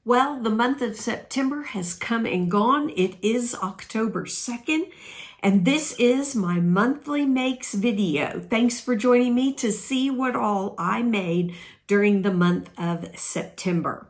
Well, the month of September has come and gone. It is October 2nd, and this is my monthly makes video. Thanks for joining me to see what all I made during the month of September.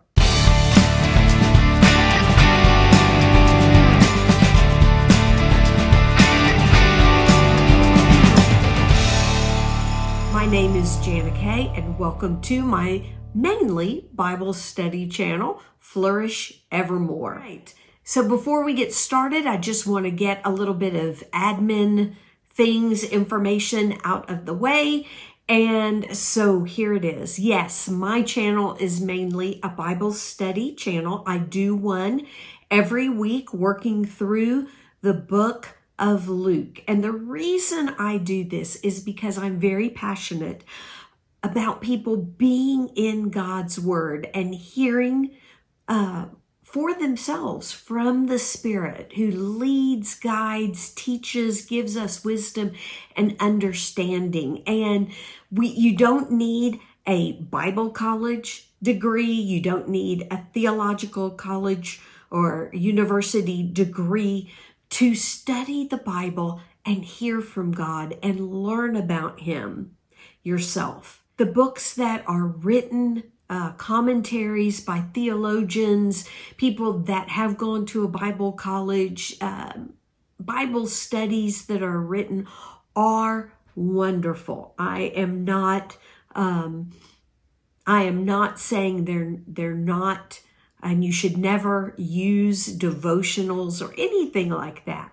My name is Jayda Kay, and welcome to my mainly Bible study channel, Flourish Evermore. Right. So before we get started, I just want to get a little bit of admin things, information out of the way. And so here it is. Yes, my channel is mainly a Bible study channel. I do one every week working through the book of Luke. And the reason I do this is because I'm very passionate about people being in God's Word and hearing for themselves from the Spirit who leads, guides, teaches, gives us wisdom and understanding. And you don't need a Bible college degree. You don't need a theological college or university degree to study the Bible and hear from God and learn about Him yourself. The books that are written, commentaries by theologians, people that have gone to a Bible college, Bible studies that are written are wonderful. I am not saying they're not, and you should never use devotionals or anything like that.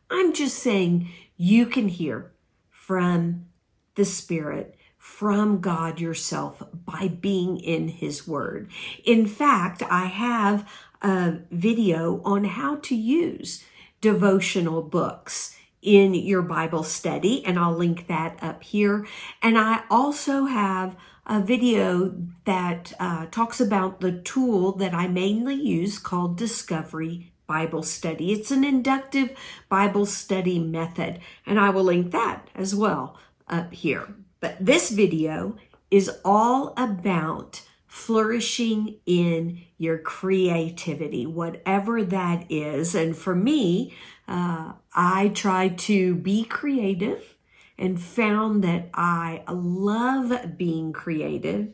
I'm just saying you can hear from the Spirit, from God yourself by being in His Word. In fact, I have a video on how to use devotional books in your Bible study, and I'll link that up here. And I also have a video that talks about the tool that I mainly use called Discovery Bible Study. It's an inductive Bible study method, and I will link that as well up here. But this video is all about flourishing in your creativity, whatever that is. And for me, I try to be creative and found that I love being creative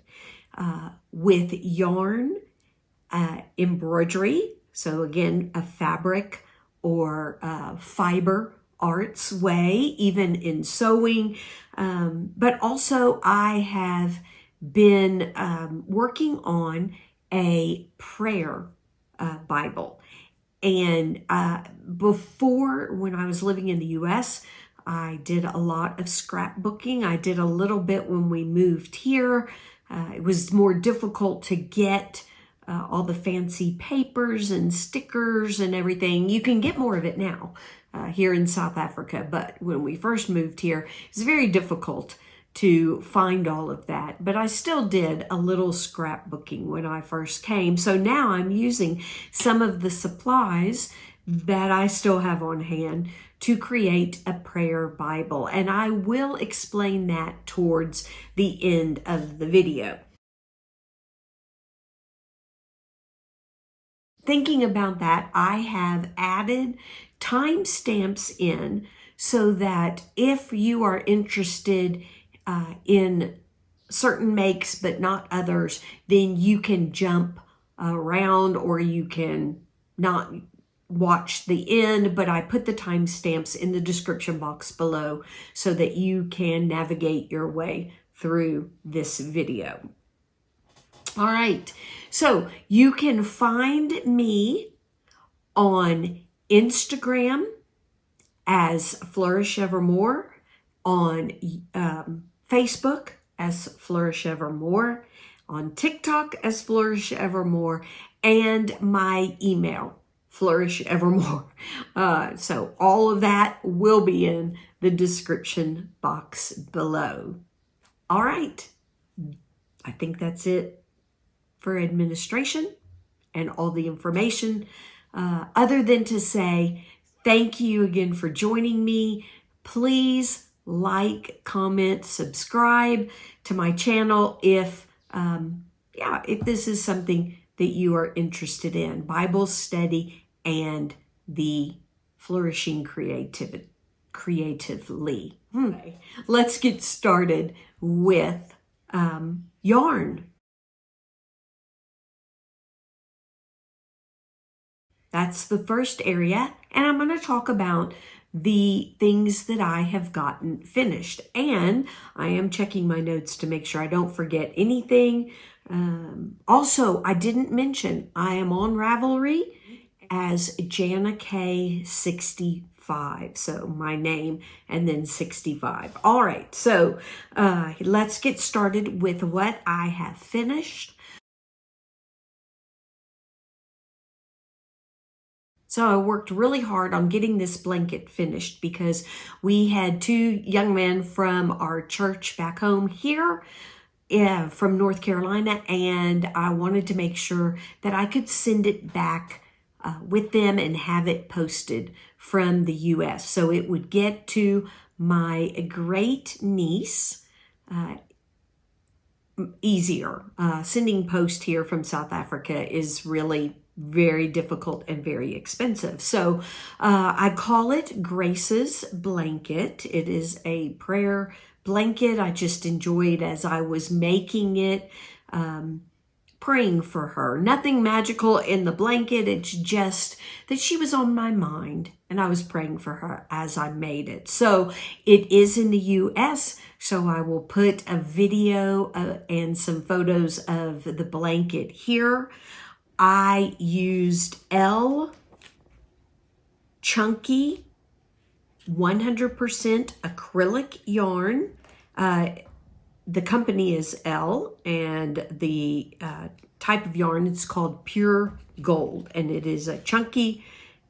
with yarn, embroidery. So again, a fabric or fiber arts way, even in sewing. But also I have been working on a prayer Bible. And before, when I was living in the U.S., I did a lot of scrapbooking. I did a little bit when we moved here. It was more difficult to get all the fancy papers and stickers and everything. You can get more of it now here in South Africa, but when we first moved here, it's very difficult to find all of that. But I still did a little scrapbooking when I first came. So now I'm using some of the supplies that I still have on hand to create a prayer Bible. And I will explain that towards the end of the video. Thinking about that, I have added timestamps in so that if you are interested in certain makes but not others, then you can jump around or you can not watch the end, but I put the timestamps in the description box below so that you can navigate your way through this video. All right, so you can find me on Instagram as Flourish Evermore, on Facebook as Flourish Evermore, on TikTok as Flourish Evermore, and my email, Flourish Evermore. So all of that will be in the description box below. All right, I think that's it for administration and all the information, other than to say thank you again for joining me. Please like, comment, subscribe to my channel if this is something that you are interested in, Bible study and the flourishing creatively. Okay. Let's get started with yarn. That's the first area, and I'm going to talk about the things that I have gotten finished. And I am checking my notes to make sure I don't forget anything. Also, I didn't mention I am on Ravelry as Jana K 65. So my name and then 65. All right, so let's get started with what I have finished. So I worked really hard on getting this blanket finished because we had two young men from our church back home here from North Carolina, and I wanted to make sure that I could send it back with them and have it posted from the U.S. So it would get to my great niece easier. Sending post here from South Africa is really very difficult and very expensive. So I call it Grace's blanket. It is a prayer blanket. I just enjoyed as I was making it, praying for her. Nothing magical in the blanket. It's just that she was on my mind and I was praying for her as I made it. So it is in the US. So I will put a video and some photos of the blanket here. I used L chunky 100% acrylic yarn. The company is L, and the type of yarn, it's called Pure Gold, and it is a chunky,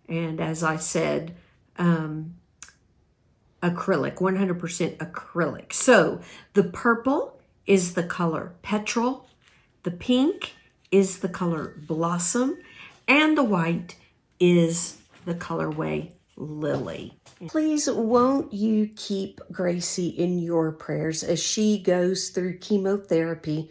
and as I said, acrylic, 100% acrylic. So the purple is the color Petrol, the pink is the color Blossom, and the white is the colorway Lily. Please won't you keep Gracie in your prayers as she goes through chemotherapy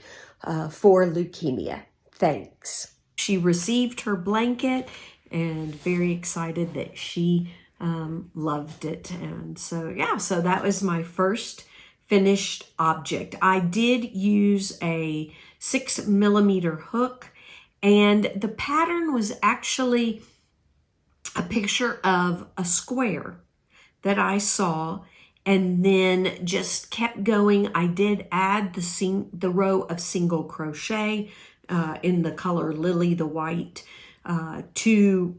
for leukemia. Thanks. She received her blanket and very excited that she loved it. And so, yeah, so that was my first finished object. I did use a 6mm hook, and the pattern was actually a picture of a square that I saw and then just kept going. I did add the row of single crochet in the color Lily, the white, to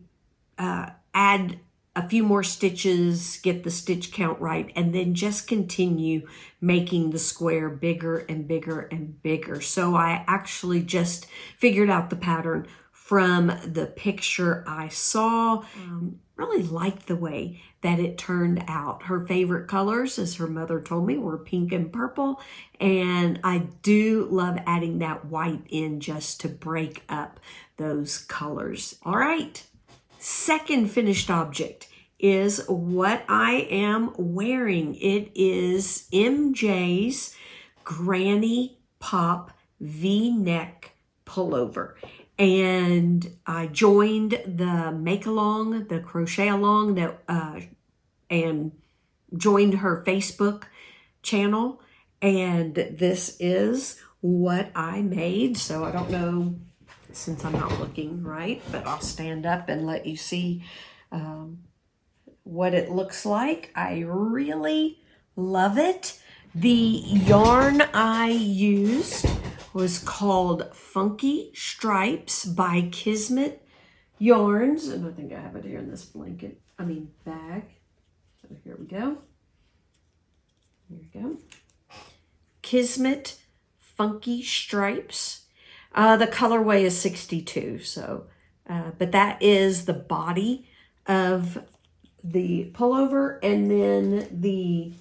add a few more stitches, get the stitch count right, and then just continue making the square bigger and bigger and bigger. So I actually just figured out the pattern from the picture I saw. Really liked the way that it turned out. Her favorite colors, as her mother told me, were pink and purple, and I do love adding that white in just to break up those colors. All right. Second finished object is what I am wearing. It is MJ's Granny Pop V-neck pullover. And I joined the make along, the crochet along, and joined her Facebook channel. And this is what I made. So I don't know, since I'm not looking right, but I'll stand up and let you see what it looks like. I really love it. The yarn I used was called Funky Stripes by Kismet Yarns. And I think I have it here in this bag. So here we go. Here we go. Kismet Funky Stripes. The colorway is 62. So, but that is the body of the pullover. And then the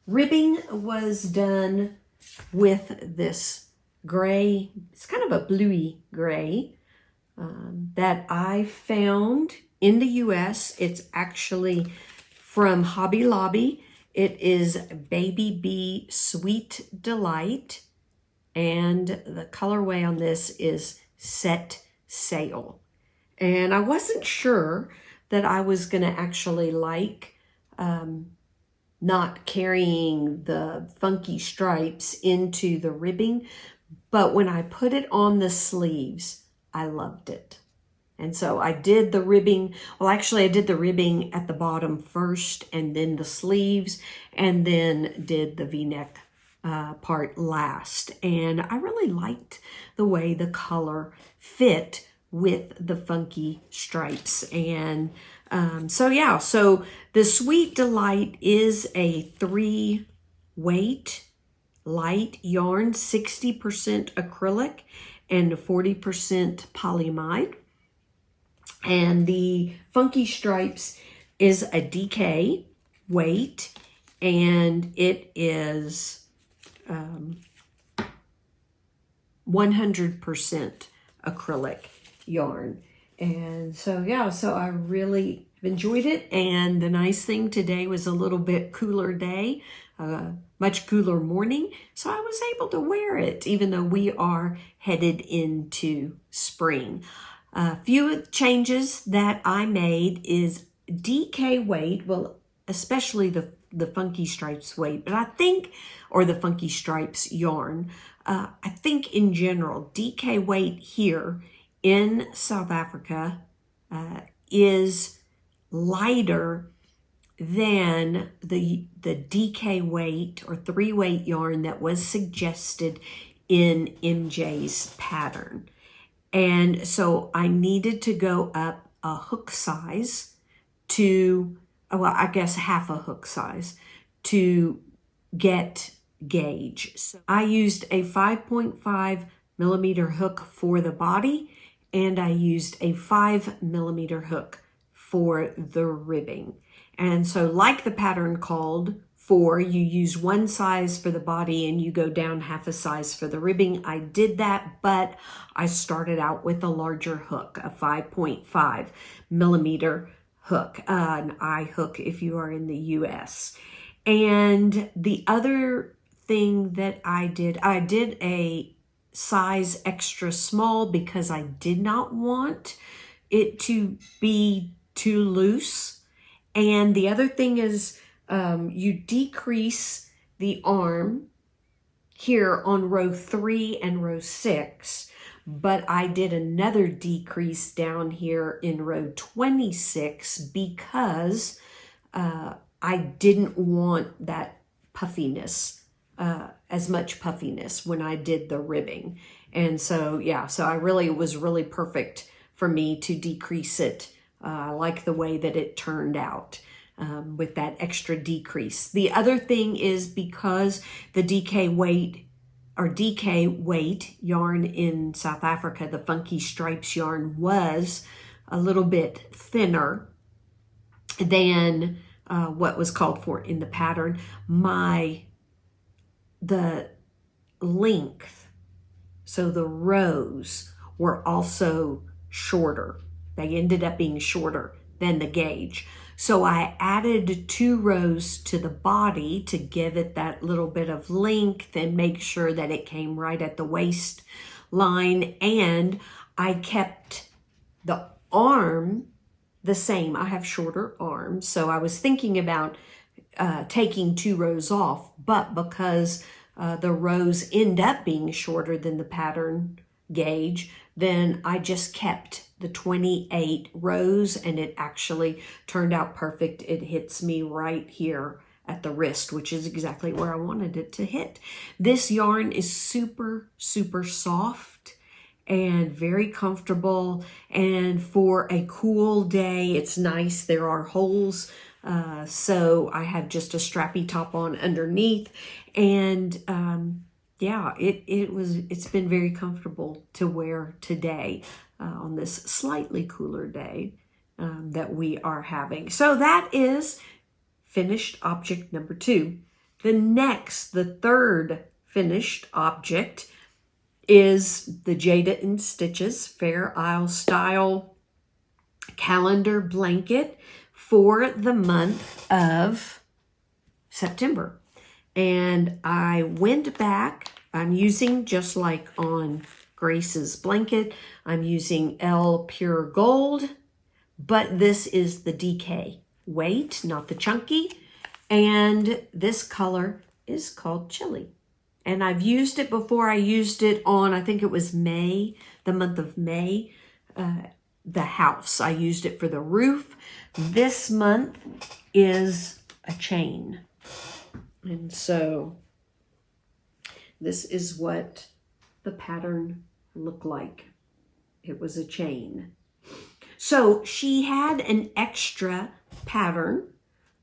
ribbing was done with this gray, it's kind of a bluey gray that I found in the US. It's actually from Hobby Lobby. It is Baby Bee Sweet Delight, and the colorway on this is Set sale. And I wasn't sure that I was going to actually like not carrying the funky stripes into the ribbing. But when I put it on the sleeves, I loved it. And so I did the ribbing. Well, actually, I did the ribbing at the bottom first, and then the sleeves, and then did the V-neck part last. And I really liked the way the color fit with the funky stripes. And so the Sweet Delight is a 3-weight light yarn, 60% acrylic and 40% polyamide. And the Funky Stripes is a DK weight, and it is 100% acrylic yarn. And so, so I really enjoyed it. And the nice thing today was a little bit cooler day, much cooler morning. So I was able to wear it, even though we are headed into spring. A few changes that I made is DK weight, well, especially the Funky Stripes weight, but I think, or the Funky Stripes yarn, I think in general, DK weight here in South Africa is lighter than the DK weight or 3-weight yarn that was suggested in MJ's pattern. And so I needed to go up a hook size to, well, I guess half a hook size to get gauge. So I used a 5.5 millimeter hook for the body, and I used a 5 millimeter hook for the ribbing. And so like the pattern called for, you use one size for the body and you go down half a size for the ribbing. I did that, but I started out with a larger hook, a 5.5 millimeter hook, an eye hook if you are in the US. And the other thing that I did a size extra small because I did not want it to be too loose. And the other thing is you decrease the arm here on row 3 and row 6, but I did another decrease down here in row 26 because I didn't want that puffiness, as much puffiness when I did the ribbing. And so, it was really perfect for me to decrease it. I like the way that it turned out with that extra decrease. The other thing is because the DK weight yarn in South Africa, the Funky Stripes yarn, was a little bit thinner than what was called for in the pattern. The length, so the rows were also shorter. They ended up being shorter than the gauge. So I added 2 rows to the body to give it that little bit of length and make sure that it came right at the waist line. And I kept the arm the same. I have shorter arms, so I was thinking about taking 2 rows off, but because the rows end up being shorter than the pattern gauge, then I just kept the 28 rows, and it actually turned out perfect. It hits me right here at the wrist, which is exactly where I wanted it to hit. This yarn is super, super soft and very comfortable, and for a cool day, it's nice. There are holes, so I have just a strappy top on underneath, and it's been very comfortable to wear today on this slightly cooler day that we are having. So that is finished object number 2. The third finished object is the Jayda in Stitches Fair Isle Style calendar blanket for the month of September. And I went back, I'm using just like on Grace's blanket. I'm using L Pure Gold, but this is the DK weight, not the chunky. And this color is called Chili. And I've used it before. I used it on, I think it was May, the month of May, the house. I used it for the roof. This month is a chain. And so this is what the pattern looked like. It was a chain. So she had an extra pattern.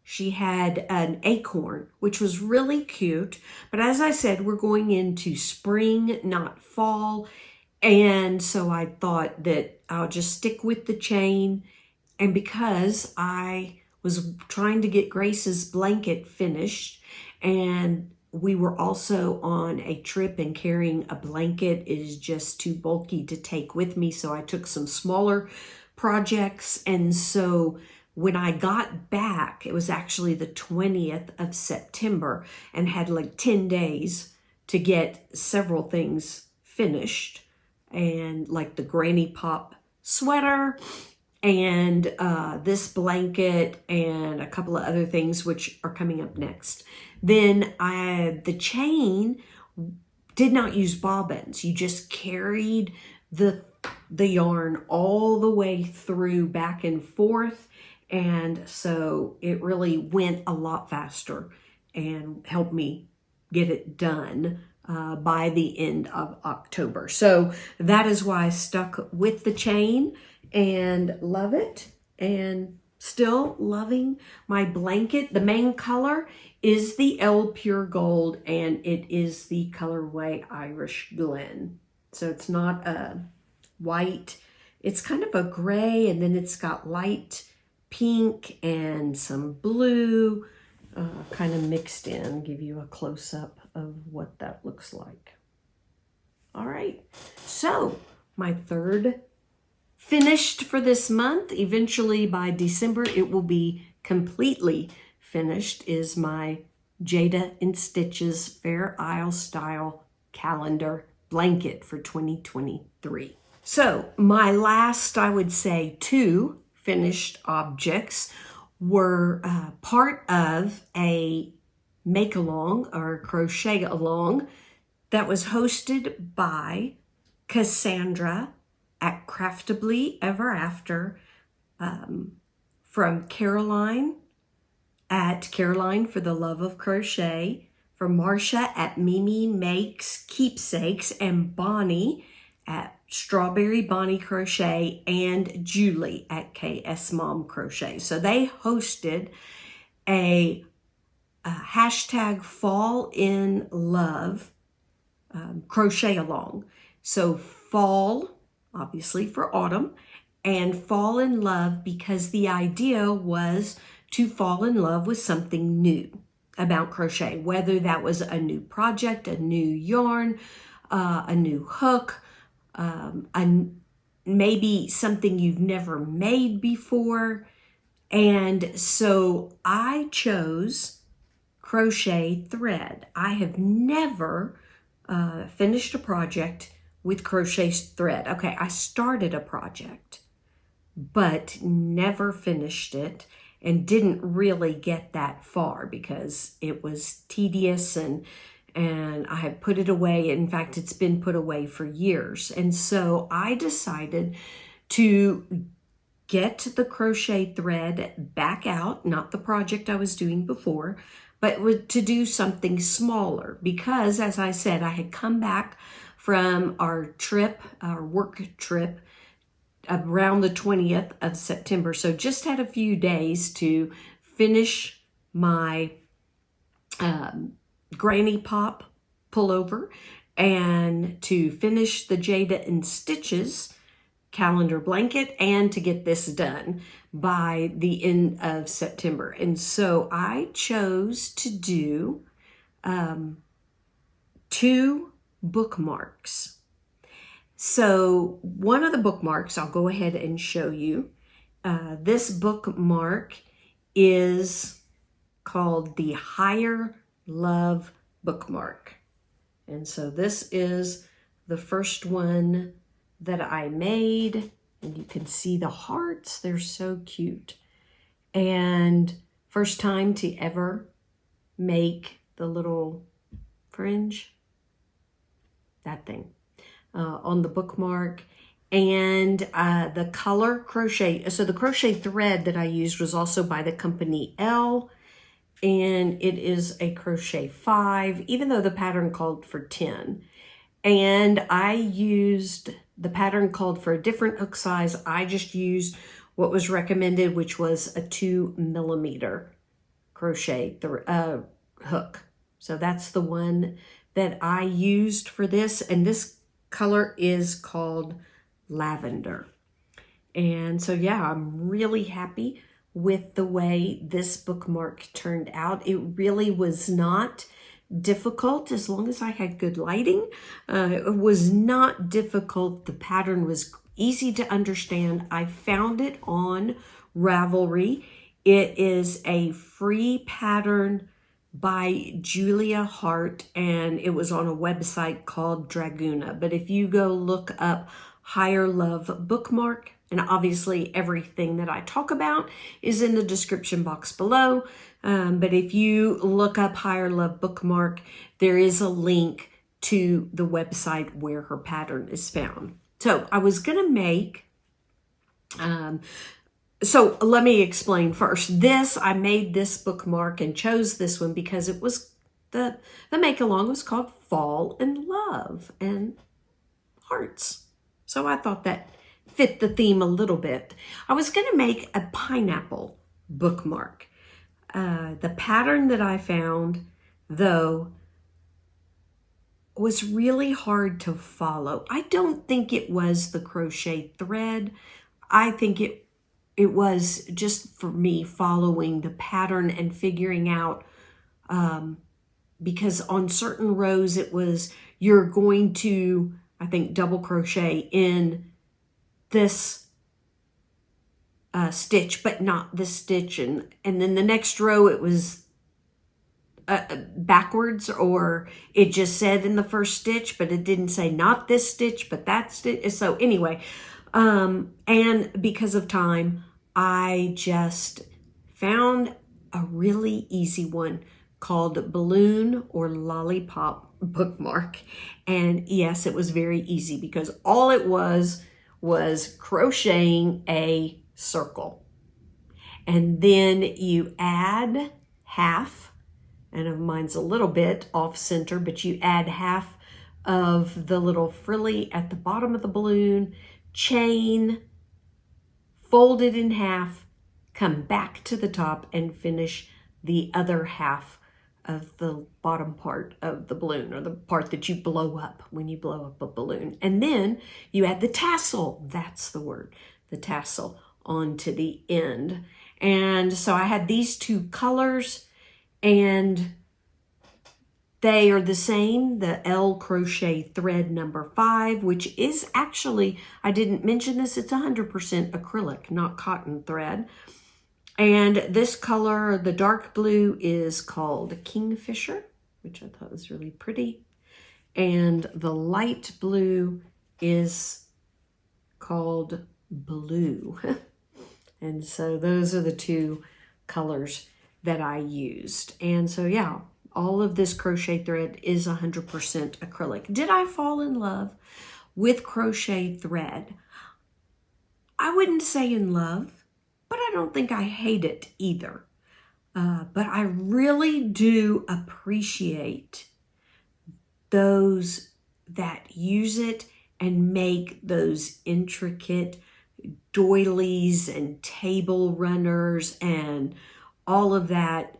She had an acorn, which was really cute. But as I said, we're going into spring, not fall. And so I thought that I'll just stick with the chain. And because I was trying to get Grace's blanket finished, and we were also on a trip, and carrying a blanket is just too bulky to take with me. So I took some smaller projects. And so when I got back, it was actually the 20th of September, and had like 10 days to get several things finished, and like the Granny Pop sweater and this blanket and a couple of other things which are coming up next. Then the chain did not use bobbins. You just carried the yarn all the way through, back and forth. And so it really went a lot faster and helped me get it done by the end of October. So that is why I stuck with the chain and love it, and still loving my blanket. The main color is the L Pure Gold, and it is the colorway Irish Glen. So it's not a white, it's kind of a gray, and then it's got light pink and some blue kind of mixed in. Give you a close-up of what that looks like. All right, so my third finished for this month. Eventually by December it will be completely finished, is my Jayda in Stitches Fair Isle Style Calendar Blanket for 2023. So my last, I would say, two finished objects were part of a make-along or crochet-along that was hosted by Cassandra at Craftably Ever After, from Caroline at Caroline for the Love of Crochet, from Marsha at Mimi Makes Keepsakes, and Bonnie at Strawberry Bonnie Crochet, and Julie at KS Mom Crochet. So they hosted a hashtag Fall in Love crochet along. So fall, obviously for autumn, and fall in love because the idea was to fall in love with something new about crochet, whether that was a new project, a new yarn, a new hook, maybe something you've never made before. And so I chose crochet thread. I have never finished a project with crochet thread. Okay, I started a project, but never finished it, and didn't really get that far because it was tedious, and I had put it away. In fact, it's been put away for years. And so I decided to get the crochet thread back out, not the project I was doing before, but to do something smaller, because as I said, I had come back from our trip, our work trip, around the 20th of September. So just had a few days to finish my Granny Pop pullover, and to finish the Jayda in Stitches calendar blanket, and to get this done by the end of September. And so I chose to do 2 bookmarks. So one of the bookmarks, I'll go ahead and show you. This bookmark is called the Higher Love bookmark. And so this is the first one that I made, and you can see the hearts, they're so cute. And first time to ever make the little fringe, that thing, on the bookmark. And the color crochet, so the crochet thread that I used was also by the company L, and it is a crochet 5, even though the pattern called for 10. And I used, the pattern called for a different hook size. I just used what was recommended, which was a 2mm crochet hook. So that's the one that I used for this. And this color is called Lavender. And so yeah, I'm really happy with the way this bookmark turned out. It really was not difficult as long as I had good lighting. It was not difficult. The pattern was easy to understand. I found it on Ravelry. It is a free pattern by Julia Hart, and it was on a website called Draguna. But if you go look up Higher Love Bookmark, and obviously everything that I talk about is in the description box below. But if you look up Higher Love Bookmark, there is a link to the website where her pattern is found. So I was going to make, so let me explain first. I made this bookmark and chose this one because it was, the make along was called Fall in Love and Hearts. So I thought that fit the theme a little bit. I was going to make a pineapple bookmark. The pattern that I found, though, was really hard to follow. I don't think it was the crochet thread. I think it was just for me following the pattern and figuring out, because on certain rows it was, you're going to, I think, double crochet in this stitch, but not this stitch. And then the next row it was backwards, or it just said in the first stitch, but it didn't say not this stitch, but that stitch. So anyway, and because of time, I just found a really easy one called Balloon or Lollipop Bookmark. And yes, it was very easy because all it was crocheting a circle. And then you add half, and mine's a little bit off center, but you add half of the little frilly at the bottom of the balloon, chain, fold it in half, come back to the top and finish the other half of the bottom part of the balloon, or the part that you blow up when you blow up a balloon. And then you add the tassel, that's the word, the tassel, onto the end. And so I had these two colors, and they are the same, the L crochet thread number 5, which is actually, I didn't mention this, it's 100% acrylic, not cotton thread. And this color, the dark blue, is called Kingfisher, which I thought was really pretty. And the light blue is called Blue. And so those are the two colors that I used. And so yeah, all of this crochet thread is 100% acrylic. Did I fall in love with crochet thread? I wouldn't say in love, but I don't think I hate it either. But I really do appreciate those that use it and make those intricate doilies and table runners and all of that.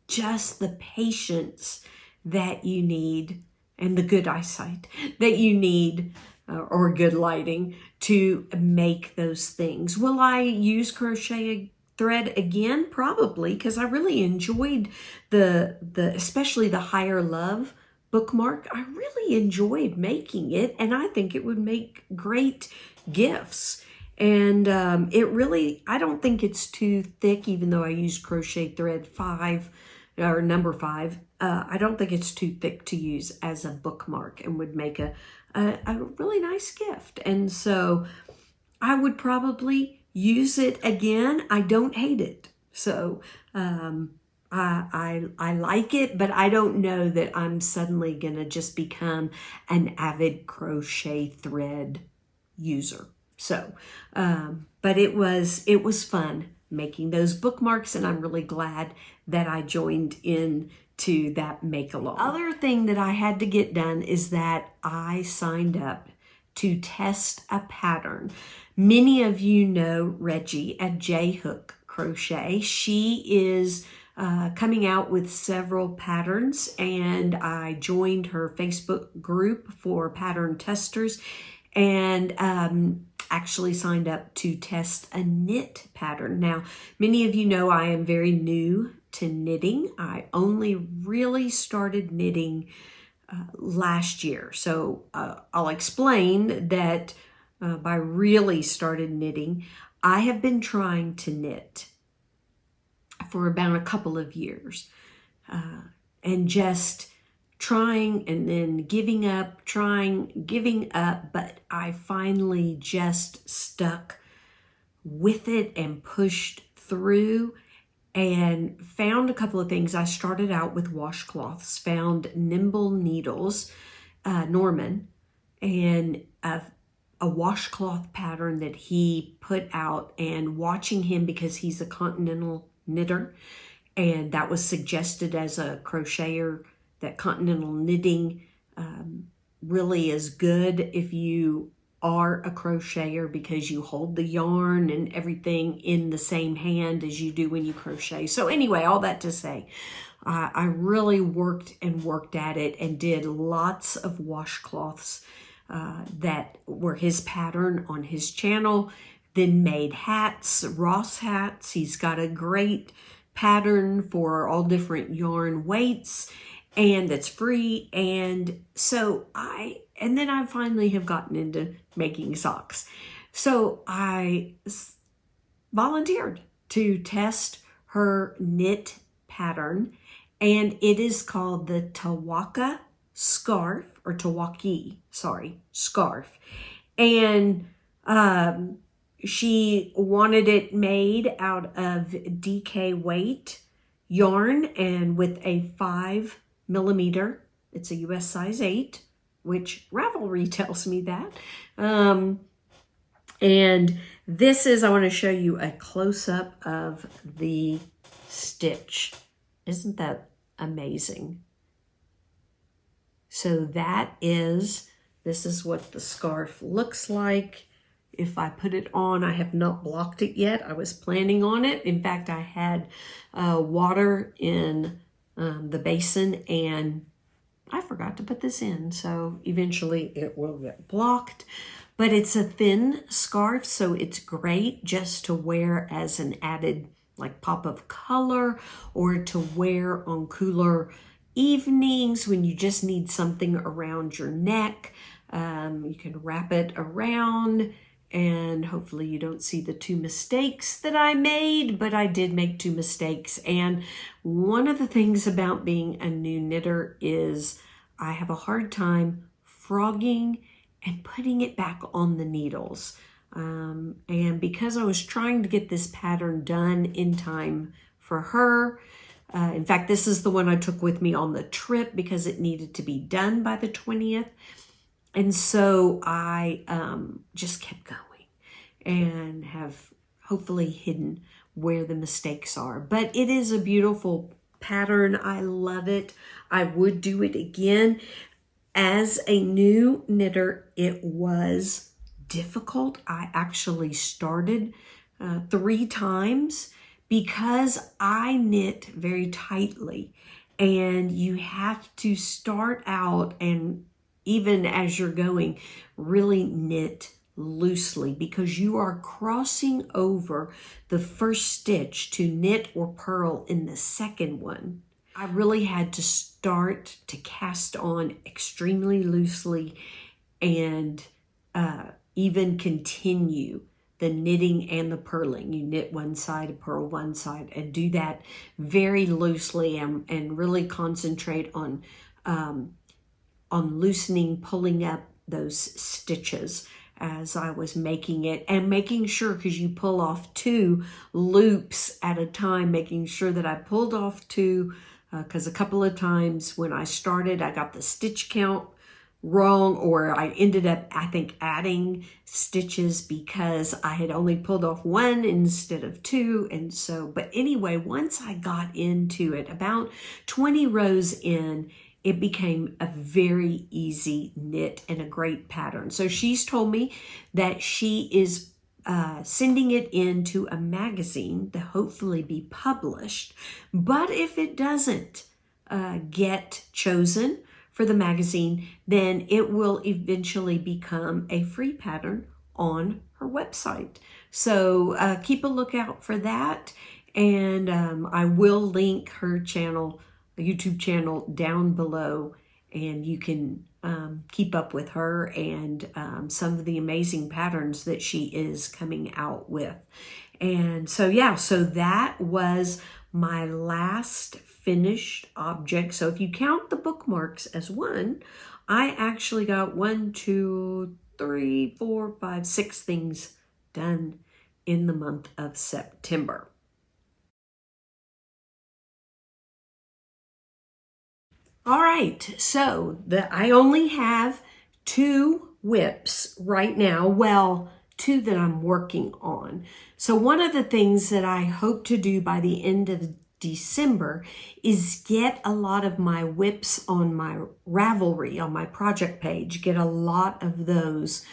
Just the patience that you need and the good eyesight that you need, or good lighting, to make those things. Will I use crochet thread again? Probably, because I really enjoyed the especially the Higher Love bookmark. I really enjoyed making it, and I think it would make great gifts. And it really, I don't think it's too thick, even though I used crochet thread 5 or number 5. I don't think it's too thick to use as a bookmark and would make a a really nice gift. And so I would probably use it again. I don't hate it. So I like it, but I don't know that I'm suddenly going to just become an avid crochet thread user. So, but it was fun making those bookmarks, and I'm really glad that I joined in to that make-along. Other thing that I had to get done is that I signed up to test a pattern. Many of you know Reggie at J-Hook Crochet. She is coming out with several patterns, and I joined her Facebook group for pattern testers, and actually signed up to test a knit pattern. Now, many of you know I am very new to knitting. I only really started knitting last year. So I'll explain that by really started knitting, I have been trying to knit for about a couple of years, and just trying and then giving up, giving up, but I finally just stuck with it and pushed through and found a couple of things. I started out with washcloths, found Nimble Needles, Norman, and a washcloth pattern that he put out, and watching him because he's a continental knitter, and that was suggested as a crocheter, that continental knitting really is good if you are a crocheter because you hold the yarn and everything in the same hand as you do when you crochet. So anyway, all that to say, I really worked at it and did lots of washcloths that were his pattern on his channel, then made hats, Ross hats. He's got a great pattern for all different yarn weights, and that's free. And so then I finally have gotten into making socks. So I volunteered to test her knit pattern, and it is called the Tawaka scarf, or Tawaki, sorry, scarf. And she wanted it made out of DK weight yarn and with a 5mm. It's a US size 8, which Ravelry tells me that. And this is, I want to show you a close-up of the stitch. Isn't that amazing? So this is what the scarf looks like. If I put it on, I have not blocked it yet. I was planning on it. In fact, I had water in the basin, and I forgot to put this in. So eventually it will get blocked. But it's a thin scarf, so it's great just to wear as an added like pop of color, or to wear on cooler evenings when you just need something around your neck. You can wrap it around, and hopefully you don't see the 2 mistakes that I made, but I did make 2 mistakes. And one of the things about being a new knitter is I have a hard time frogging and putting it back on the needles. And because I was trying to get this pattern done in time for her, in fact, this is the one I took with me on the trip because it needed to be done by the 20th. And so I just kept going and have hopefully hidden where the mistakes are. But it is a beautiful pattern. I love it. I would do it again. As a new knitter, it was difficult. I actually started 3 times because I knit very tightly, and you have to start out, and even as you're going, really knit loosely because you are crossing over the first stitch to knit or purl in the second one. I really had to start to cast on extremely loosely and even continue the knitting and the purling. You knit one side, purl one side, and do that very loosely, and really concentrate on loosening, pulling up those stitches as I was making it, and making sure, because you pull off 2 loops at a time, making sure that I pulled off 2, because a couple of times when I started, I got the stitch count wrong, or I ended up, I think, adding stitches because I had only pulled off 1 instead of 2. And so, but anyway, once I got into it, about 20 rows in, it became a very easy knit and a great pattern. So she's told me that she is sending it into a magazine to hopefully be published. But if it doesn't get chosen for the magazine, then it will eventually become a free pattern on her website. So keep a lookout for that. And I will link her channel, YouTube channel, down below, and you can keep up with her and some of the amazing patterns that she is coming out with. And so, yeah, so that was my last finished object. So if you count the bookmarks as one, I actually got 1, 2, 3, 4, 5, 6 things done in the month of September. All right, so I only have 2 whips right now. Well, 2 that I'm working on. So one of the things that I hope to do by the end of December is get a lot of my whips on my Ravelry, on my project page, get a lot of those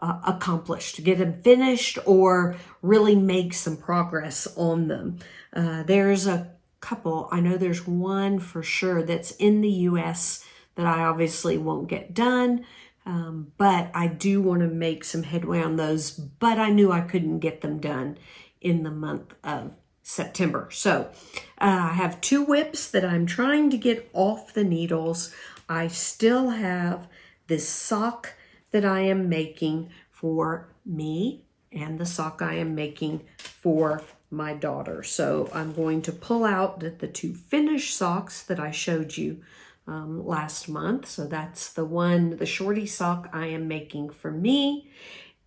accomplished, get them finished, or really make some progress on them. There's a couple, I know there's one for sure that's in the US that I obviously won't get done, but I do want to make some headway on those, but I knew I couldn't get them done in the month of September. So I have 2 whips that I'm trying to get off the needles. I still have this sock that I am making for me and the sock I am making for my daughter. So I'm going to pull out the 2 finished socks that I showed you last month. So that's the shorty sock I am making for me.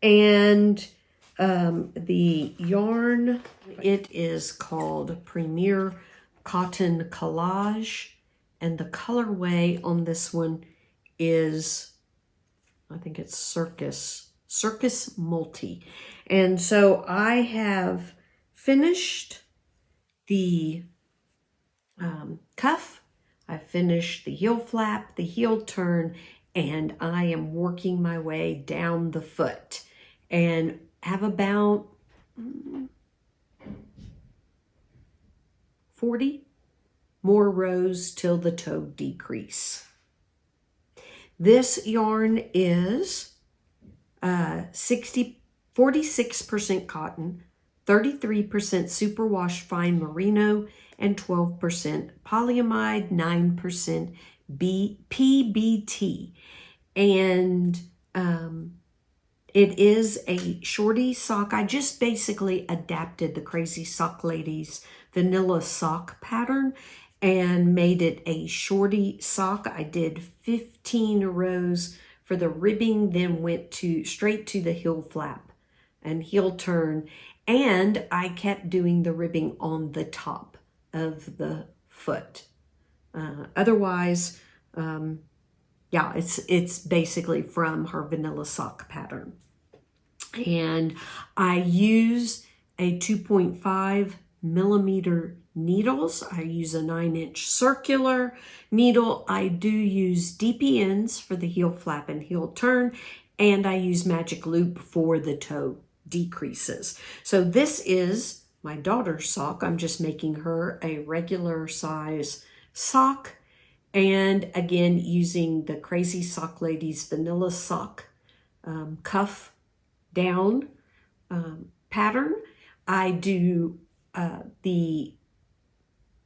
And the yarn, it is called Premier Cotton Collage. And the colorway on this one is, I think it's Circus Multi. And so I have finished the cuff, I finished the heel flap, the heel turn, and I am working my way down the foot and have about 40 more rows till the toe decrease. This yarn is 46% cotton, 33% superwash fine merino, and 12% polyamide, 9% PBT. And it is a shorty sock. I just basically adapted the CrazySockLady's vanilla sock pattern and made it a shorty sock. I did 15 rows for the ribbing, then went straight to the heel flap and heel turn. And I kept doing the ribbing on the top of the foot. Otherwise, yeah, it's basically from her vanilla sock pattern. And I use a 2.5 millimeter needles. I use a 9-inch circular needle. I do use DPNs for the heel flap and heel turn, and I use magic loop for the toe decreases. So this is my daughter's sock. I'm just making her a regular size sock, and again using the CrazySockLady's vanilla sock cuff down pattern. I do the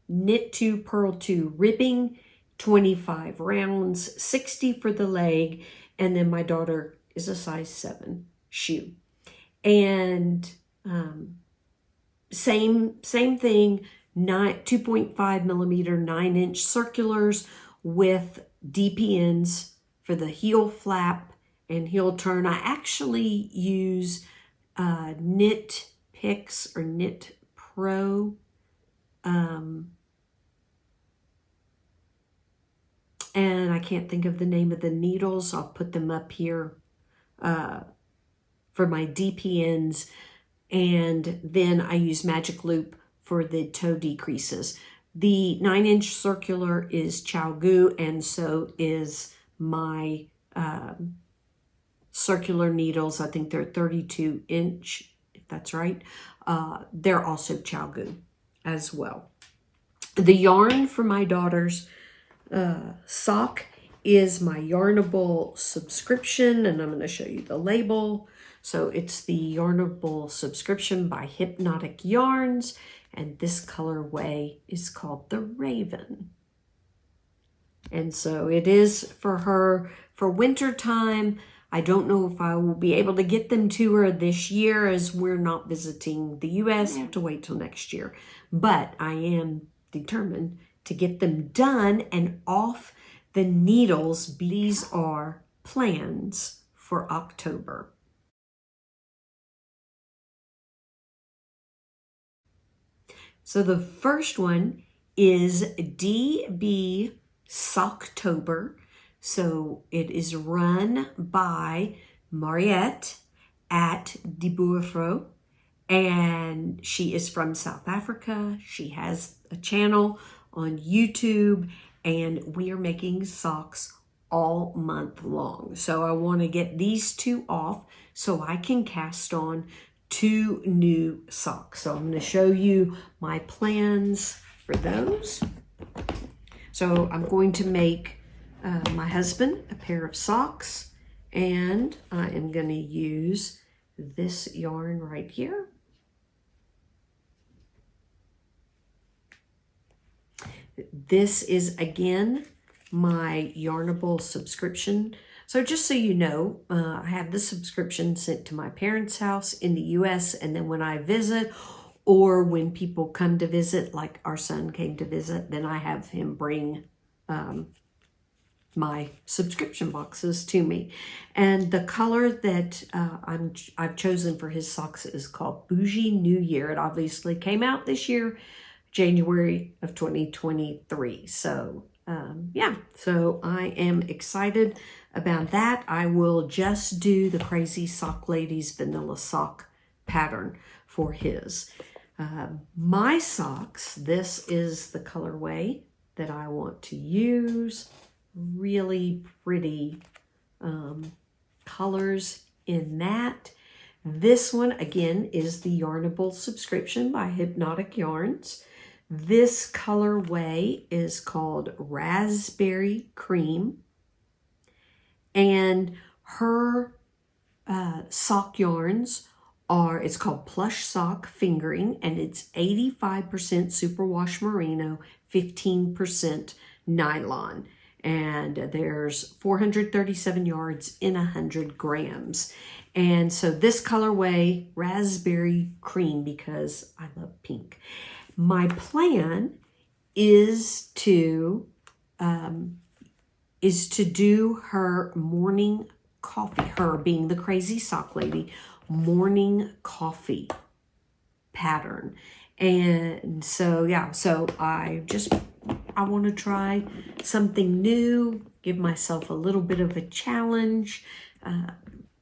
knit 2 purl 2 ribbing, 25 rounds, 60 for the leg, and then my daughter is a size 7 shoe. And same thing, 2.5 millimeter 9-inch circulars with DPNs for the heel flap and heel turn. I actually use Knit Picks or Knit Pro. And I can't think of the name of the needles. I'll put them up here for my DPNs. And then I use Magic Loop for the toe decreases. The 9-inch circular is ChiaoGoo, and so is my circular needles. I think they're 32-inch, if that's right. They're also ChiaoGoo as well. The yarn for my daughter's sock is my Yarnable subscription, and I'm going to show you the label. So it's the Yarnable subscription by Hypnotic Yarns, and this colorway is called the Raven. And so it is for her for winter time. I don't know if I will be able to get them to her this year, as we're not visiting the U.S. I have to wait till next year. But I am determined to get them done and off the needles. These are plans for October. So the first one is DB Socktober. So it is run by Mariette at De Boerfro, and she is from South Africa. She has a channel on YouTube, and we are making socks all month long. So I want to get these two off so I can cast on 2 new socks. So I'm going to show you my plans for those. So I'm going to make my husband a pair of socks, and I am going to use this yarn right here. This is, again, my Yarnable subscription. So just so you know, I have the subscription sent to my parents' house in the U.S., and then when I visit, or when people come to visit, like our son came to visit, then I have him bring my subscription boxes to me. And the color that I've chosen for his socks is called Bougie New Year. It obviously came out this year, January of 2023. So yeah, so I am excited about that. I will just do the CrazySockLady's vanilla sock pattern for his. My socks, this is the colorway that I want to use. Really pretty colors in that. This one, again, is the Yarnable subscription by Hypnotic Yarns. This colorway is called Raspberry Cream. And her sock yarns are, it's called Plush Sock Fingering, and it's 85% superwash merino, 15% nylon. And there's 437 yards in 100 grams. And so this colorway, Raspberry Cream, because I love pink. My plan is to do her morning coffee, her being the CrazySockLady, morning coffee pattern. And so, yeah, so I want to try something new, give myself a little bit of a challenge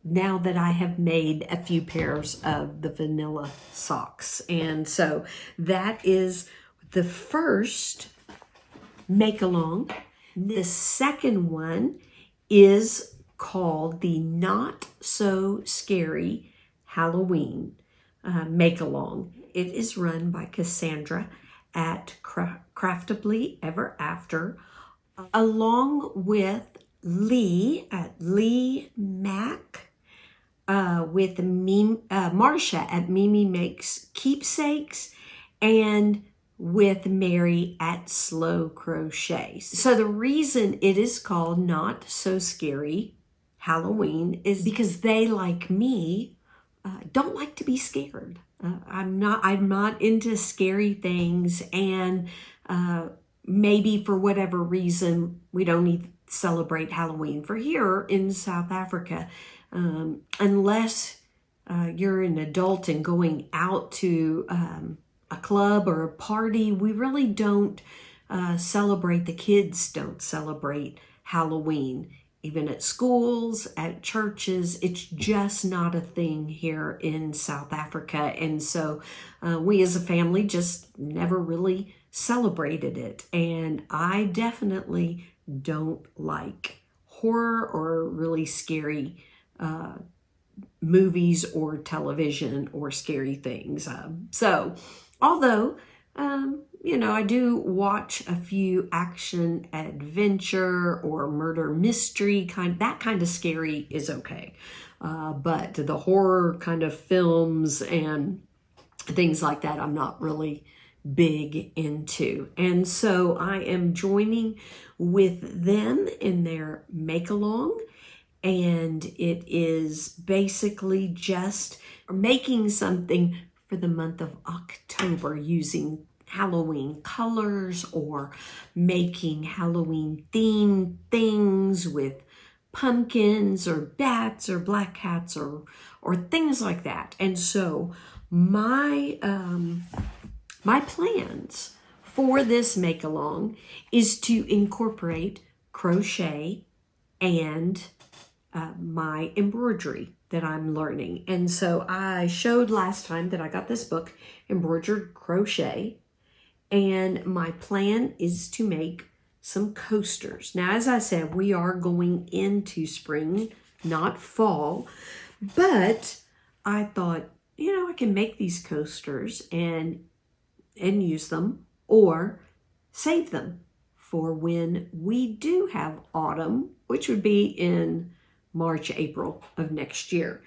now that I have made a few pairs of the vanilla socks. And so that is the first make along. The second one is called the Not So Scary Halloween make along. It is run by Cassandra at Craftably Ever After, along with Lee at Lee Mac, with Marsha at Mimi Makes Keepsakes, and with Mary at Slow Crochet. So the reason it is called Not So Scary Halloween is because they, like me, don't like to be scared. I'm not into scary things, and maybe for whatever reason we don't celebrate Halloween for here in South Africa, unless you're an adult and going out to a club or a party. We really don't celebrate, the kids don't celebrate Halloween. Even at schools, at churches, it's just not a thing here in South Africa. And so we as a family just never really celebrated it. And I definitely don't like horror or really scary movies or television or scary things. So although, I do watch a few action adventure or murder mystery that kind of scary is okay. But the horror kind of films and things like that, I'm not really big into. And so I am joining with them in their make-along. And it is basically just making something for the month of October using Halloween colors or making Halloween themed things with pumpkins or bats or black cats or things like that. And so my plans for this make along is to incorporate crochet and my embroidery that I'm learning. And so I showed last time that I got this book, Embroidered Crochet, and my plan is to make some coasters. Now, as I said, we are going into spring, not fall, but I thought, I can make these coasters and use them or save them for when we do have autumn, which would be in March, April of next year.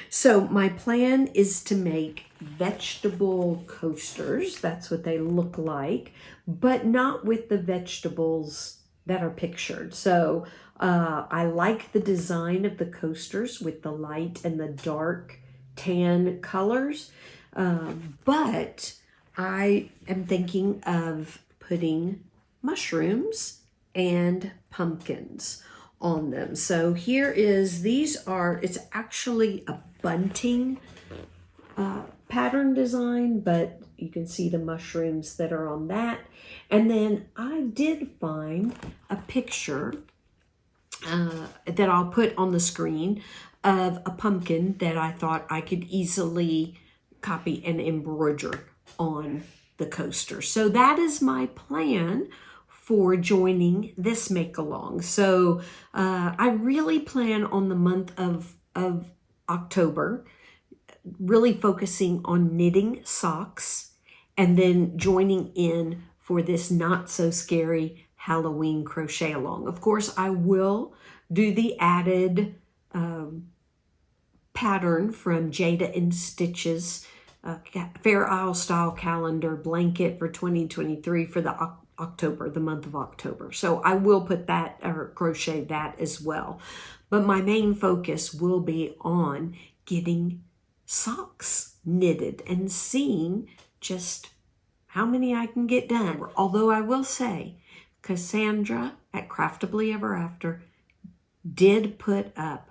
So my plan is to make vegetable coasters. That's what they look like, but not with the vegetables that are pictured. So I like the design of the coasters with the light and the dark tan colors, but I am thinking of putting mushrooms and pumpkins on them. So here is, it's actually a bunting pattern design, but you can see the mushrooms that are on that. And then I did find a picture that I'll put on the screen of a pumpkin that I thought I could easily copy and embroider on the coaster. So that is my plan for joining this make along. So I really plan on the month of October, really focusing on knitting socks and then joining in for this not so scary Halloween crochet along. Of course, I will do the added pattern from Jayda in Stitches Fair Isle style calendar blanket for 2023 for the October, the month of October. So I will put that or crochet that as well. But my main focus will be on getting socks knitted and seeing just how many I can get done. Although I will say, Cassandra at Craftably Ever After did put up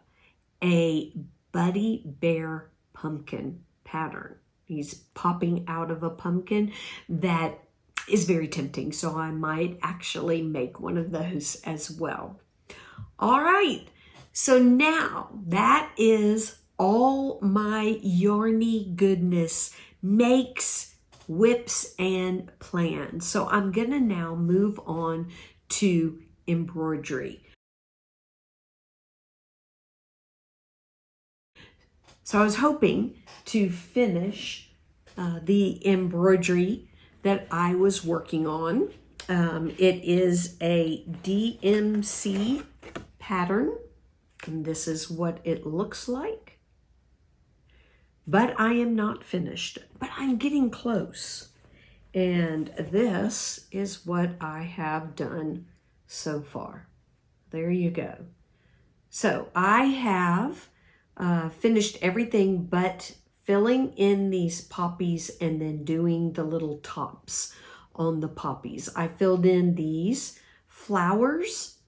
a Buddy Bear pumpkin pattern. He's popping out of a pumpkin that is very tempting. So I might actually make one of those as well. All right. So now that is all my yarny goodness, makes, whips, and plans. So I'm going to now move on to embroidery. So I was hoping to finish the embroidery that I was working on. It is a DMC pattern, and this is what it looks like. But I am not finished, but I'm getting close. And this is what I have done so far. There you go. So I have finished everything but filling in these poppies and then doing the little tops on the poppies. I filled in these flowers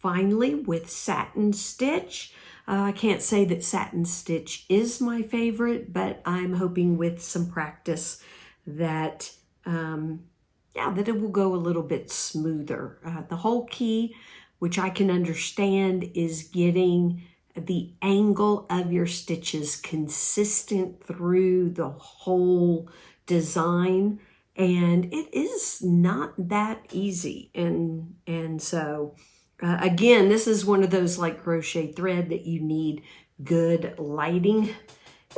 finally with satin stitch. I can't say that satin stitch is my favorite, but I'm hoping with some practice that, that it will go a little bit smoother. The whole key, which I can understand, is getting the angle of your stitches consistent through the whole design. And it is not that easy. And so, again, this is one of those like crochet thread that you need good lighting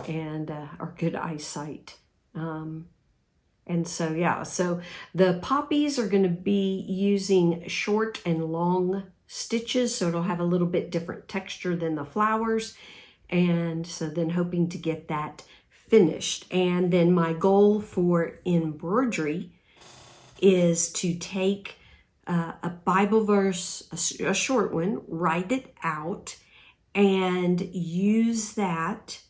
and or good eyesight. And so, yeah, so the poppies are going to be using short and long stitches, so it'll have a little bit different texture than the flowers. And so then hoping to get that finished. And then my goal for embroidery is to take a Bible verse, a short one, write it out, and use that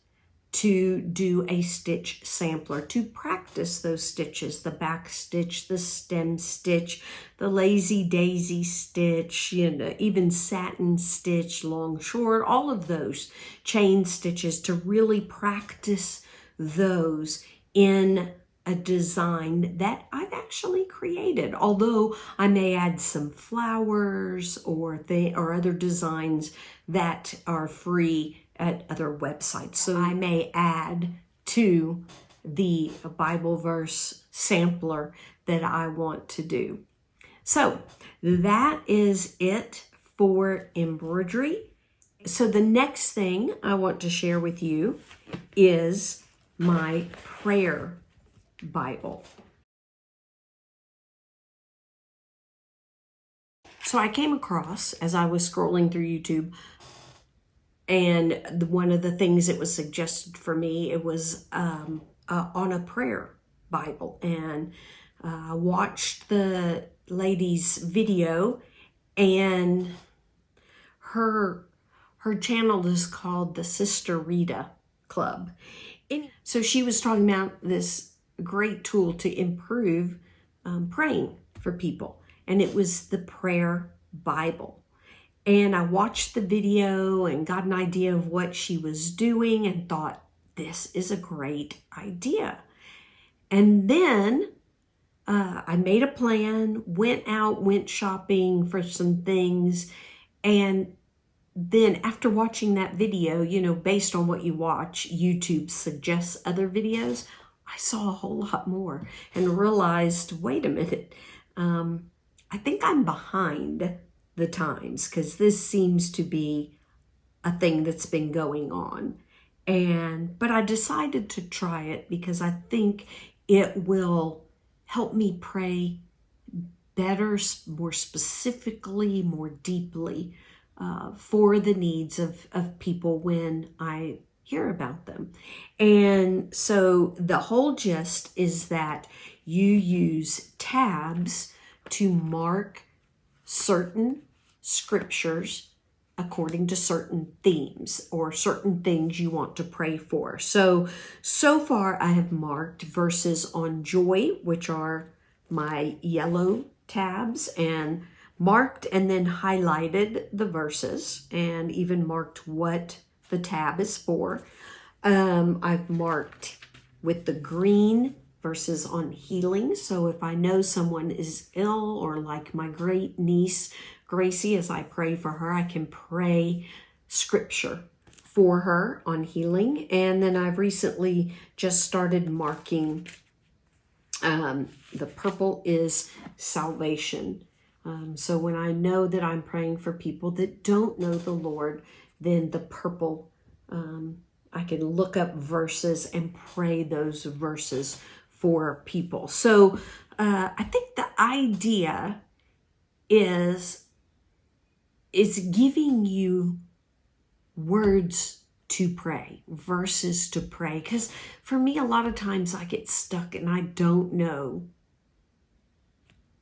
to do a stitch sampler, to practice those stitches, the back stitch, the stem stitch, the lazy daisy stitch, even satin stitch, long, short, all of those chain stitches, to really practice those in a design that I've actually created. Although I may add some flowers or other designs that are free at other websites. So I may add to the Bible verse sampler that I want to do. So that is it for embroidery. So the next thing I want to share with you is my prayer Bible. So I came across, as I was scrolling through YouTube, and one of the things that was suggested for me, it was on a prayer Bible. And I watched the lady's video, and her channel is called the Sister Rita Club. And so she was talking about this great tool to improve praying for people. And it was the prayer Bible. And I watched the video and got an idea of what she was doing and thought, this is a great idea. And then I made a plan, went shopping for some things. And then after watching that video, based on what you watch, YouTube suggests other videos. I saw a whole lot more and realized, wait a minute, I think I'm behind the times, because this seems to be a thing that's been going on. But I decided to try it because I think it will help me pray better, more specifically, more deeply for the needs of people when I hear about them. And so the whole gist is that you use tabs to mark certain scriptures according to certain themes or certain things you want to pray for. So far I have marked verses on joy, which are my yellow tabs, and marked and then highlighted the verses and even marked what the tab is for. I've marked with the green verses on healing. So if I know someone is ill, or like my great niece, Gracie, as I pray for her, I can pray scripture for her on healing. And then I've recently just started marking, the purple is salvation. So when I know that I'm praying for people that don't know the Lord, then the purple, I can look up verses and pray those verses for people. So I think the idea is giving you words to pray, verses to pray. Because for me, a lot of times I get stuck and I don't know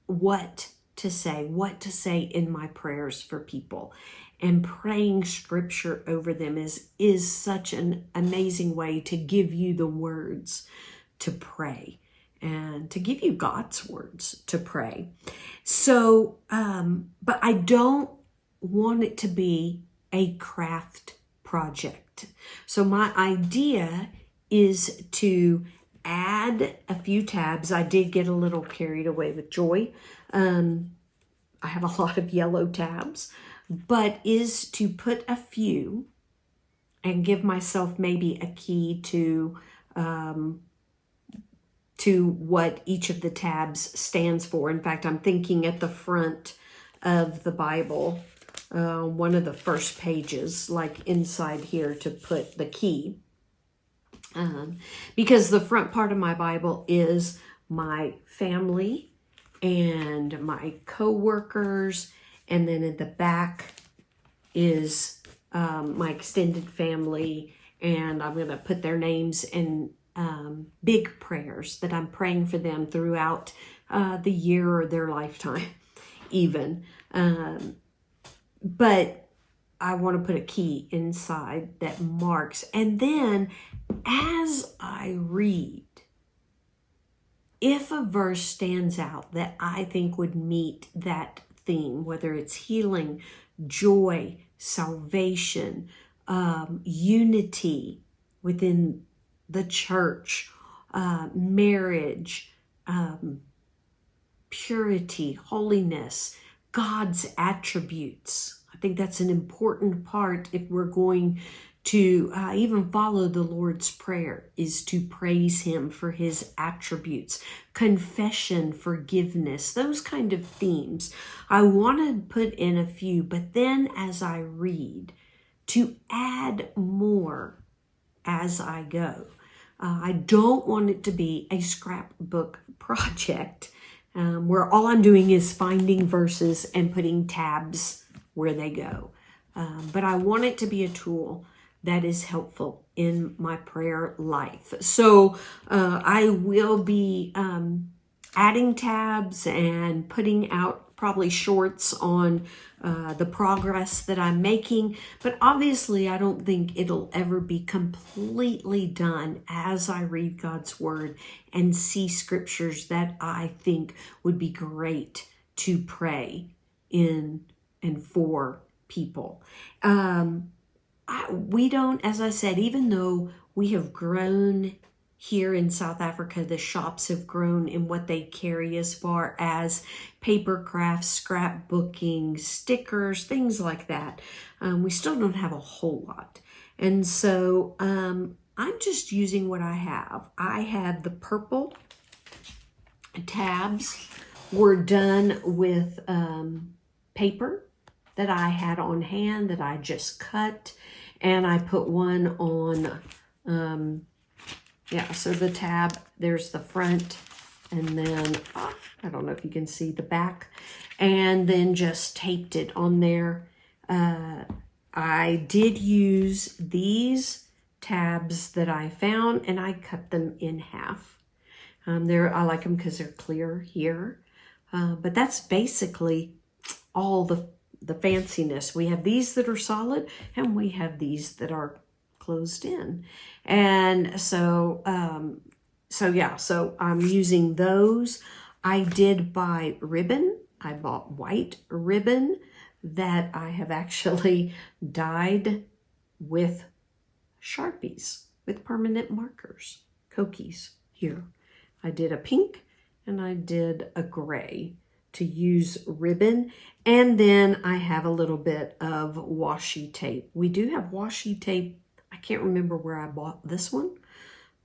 what to say in my prayers for people. And praying scripture over them is such an amazing way to give you the words to pray and to give you God's words to pray. So, but I don't want it to be a craft project. So my idea is to add a few tabs. I did get a little carried away with joy. I have a lot of yellow tabs, but is to put a few and give myself maybe a key to what each of the tabs stands for. In fact, I'm thinking at the front of the Bible, one of the first pages, like inside here, to put the key. Because the front part of my Bible is my family and my co-workers, and then at the back is my extended family, and I'm going to put their names in big prayers that I'm praying for them throughout the year or their lifetime even. But I want to put a key inside that marks. And then as I read, if a verse stands out that I think would meet that theme, whether it's healing, joy, salvation, unity within the church, marriage, purity, holiness, God's attributes. I think that's an important part if we're going to even follow the Lord's Prayer, is to praise Him for His attributes, confession, forgiveness, those kind of themes. I want to put in a few, but then as I read, to add more as I go. I don't want it to be a scrapbook project where all I'm doing is finding verses and putting tabs where they go. But I want it to be a tool that is helpful in my prayer life. So I will be adding tabs and putting out probably shorts on the progress that I'm making. But obviously, I don't think it'll ever be completely done as I read God's Word and see scriptures that I think would be great to pray in and for people. We don't, as I said, even though we have grown here in South Africa, the shops have grown in what they carry as far as paper crafts, scrapbooking, stickers, things like that. We still don't have a whole lot. And so I'm just using what I have. I have the purple tabs were done with paper that I had on hand that I just cut. And I put one on, so the tab, there's the front, and then, I don't know if you can see the back, and then just taped it on there. I did use these tabs that I found, and I cut them in half. I like them because they're clear here. But that's basically all the fanciness. We have these that are solid, and we have these that are closed in. And so I'm using those. I did buy ribbon. I bought white ribbon that I have actually dyed with Sharpies, with permanent markers, Kokies here. I did a pink and I did a gray to use ribbon. And then I have a little bit of washi tape. We do have washi tape. I can't remember where I bought this one.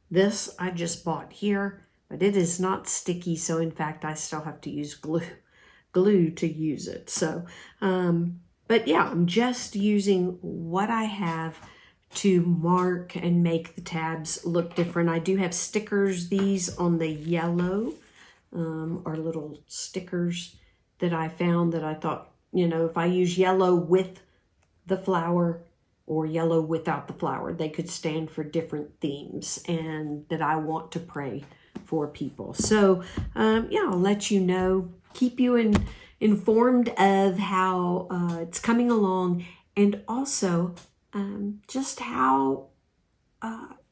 This I just bought here, but it is not sticky. So in fact, I still have to use glue to use it. So, but yeah, I'm just using what I have to mark and make the tabs look different. I do have stickers. These on the yellow are little stickers that I found that I thought, if I use yellow with the flower or yellow without the flower, they could stand for different themes and that I want to pray for people. So, I'll let you know, keep you informed of how it's coming along, and also just how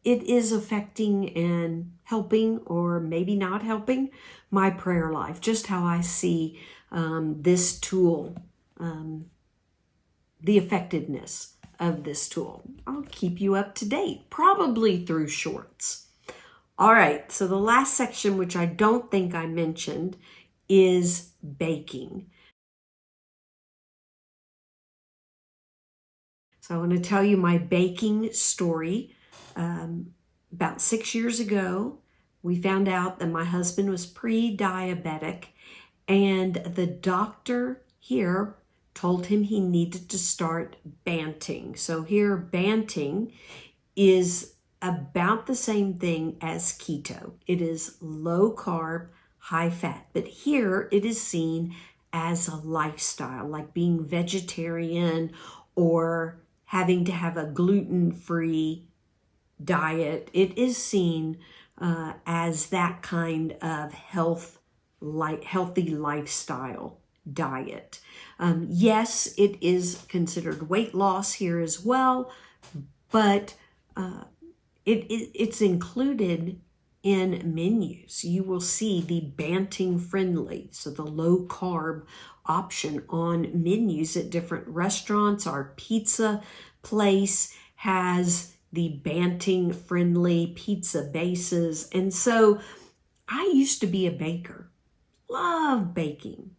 it is affecting and helping, or maybe not helping, my prayer life. Just how I see this tool the effectiveness of this tool. I'll keep you up to date, probably through shorts. All right, so the last section, which I don't think I mentioned, is baking. So I want to tell you my baking story. About 6 years ago, we found out that my husband was pre-diabetic, and the doctor here told him he needed to start banting. So here, banting is about the same thing as keto. It is low carb, high fat, but here it is seen as a lifestyle, like being vegetarian or having to have a gluten-free diet. It is seen as that kind of healthy lifestyle diet. Yes, it is considered weight loss here as well, but it's included in menus. You will see the banting friendly, so the low carb option on menus at different restaurants. Our pizza place has the banting friendly pizza bases. And so I used to be a baker, love baking,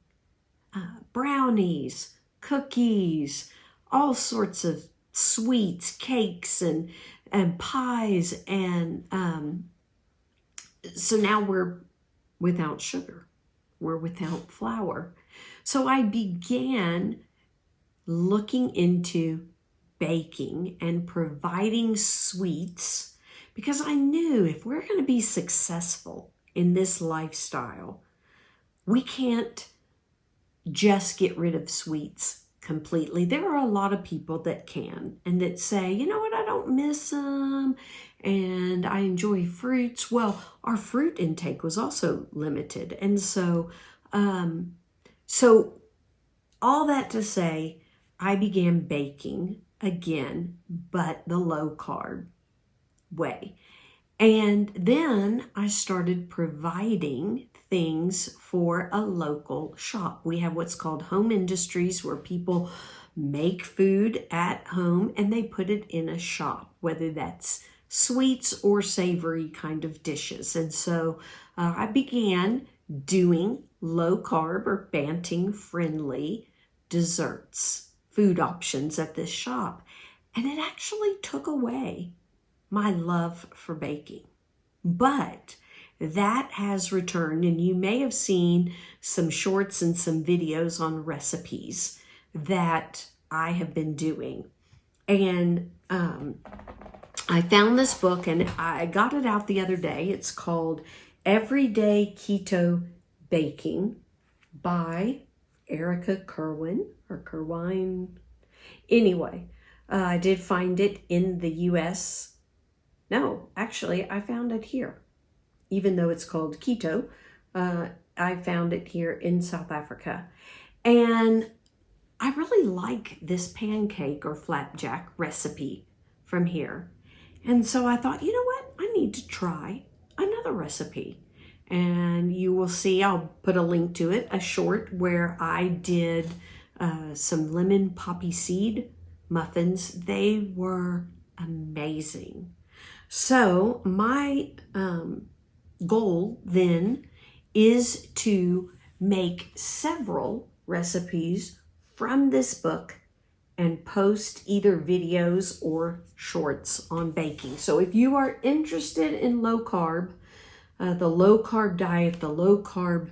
brownies, cookies, all sorts of sweets, cakes, and pies. And so now we're without sugar, we're without flour. So I began looking into baking and providing sweets because I knew if we're going to be successful in this lifestyle, we can't just get rid of sweets completely. There are a lot of people that can and that say, you know what, I don't miss them and I enjoy fruits. Well, our fruit intake was also limited. And so all that to say, I began baking again, but the low carb way. And then I started providing things for a local shop. We have what's called home industries, where people make food at home and they put it in a shop, whether that's sweets or savory kind of dishes. And so I began doing low carb or banting friendly desserts, food options at this shop. And it actually took away my love for baking. But that has returned, and you may have seen some shorts and some videos on recipes that I have been doing. And I found this book and I got it out the other day. It's called Everyday Keto Baking by Erica Kerwin or Kerwine. Anyway, I did find it in the US. No, actually, I found it here. Even though it's called keto, I found it here in South Africa. And I really like this pancake or flapjack recipe from here. And so I thought, you know what? I need to try another recipe. And you will see, I'll put a link to it, a short where I did some lemon poppy seed muffins. They were amazing. So my goal then is to make several recipes from this book and post either videos or shorts on baking. So if you are interested in low carb, the low carb diet, the low carb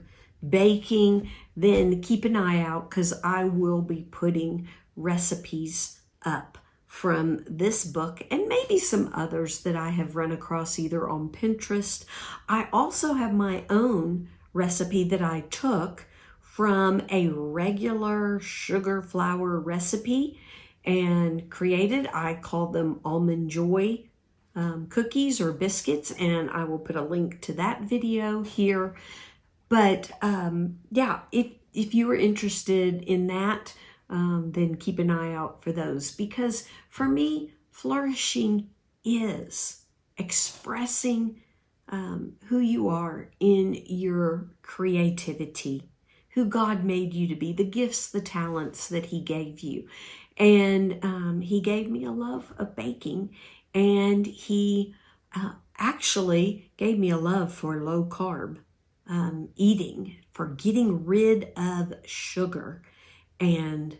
baking, then keep an eye out because I will be putting recipes up from this book and maybe some others that I have run across either on Pinterest. I also have my own recipe that I took from a regular sugar flour recipe and created. I call them Almond Joy cookies or biscuits, and I will put a link to that video here. But yeah, if you are interested in that, then keep an eye out for those, because for me, flourishing is expressing who you are in your creativity, who God made you to be, the gifts, the talents that He gave you. And he gave me a love of baking, and he actually gave me a love for low carb eating, for getting rid of sugar and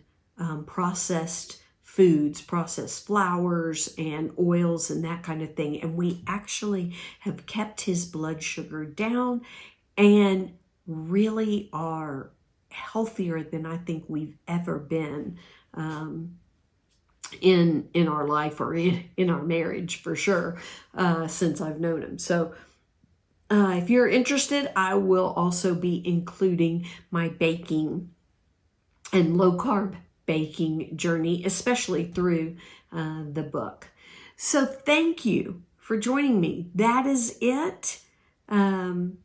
processed foods, processed flours and oils and that kind of thing. And we actually have kept his blood sugar down and really are healthier than I think we've ever been in our life, or in our marriage for sure, since I've known him. So if you're interested, I will also be including my baking and low-carb baking journey, especially through the book. So thank you for joining me. That is it. And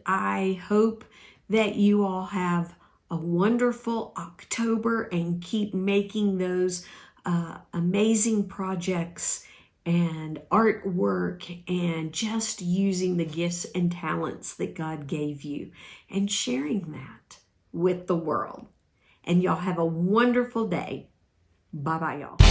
I hope that you all have a wonderful October and keep making those amazing projects and artwork and just using the gifts and talents that God gave you and sharing that with the world. And y'all have a wonderful day. Bye-bye, y'all.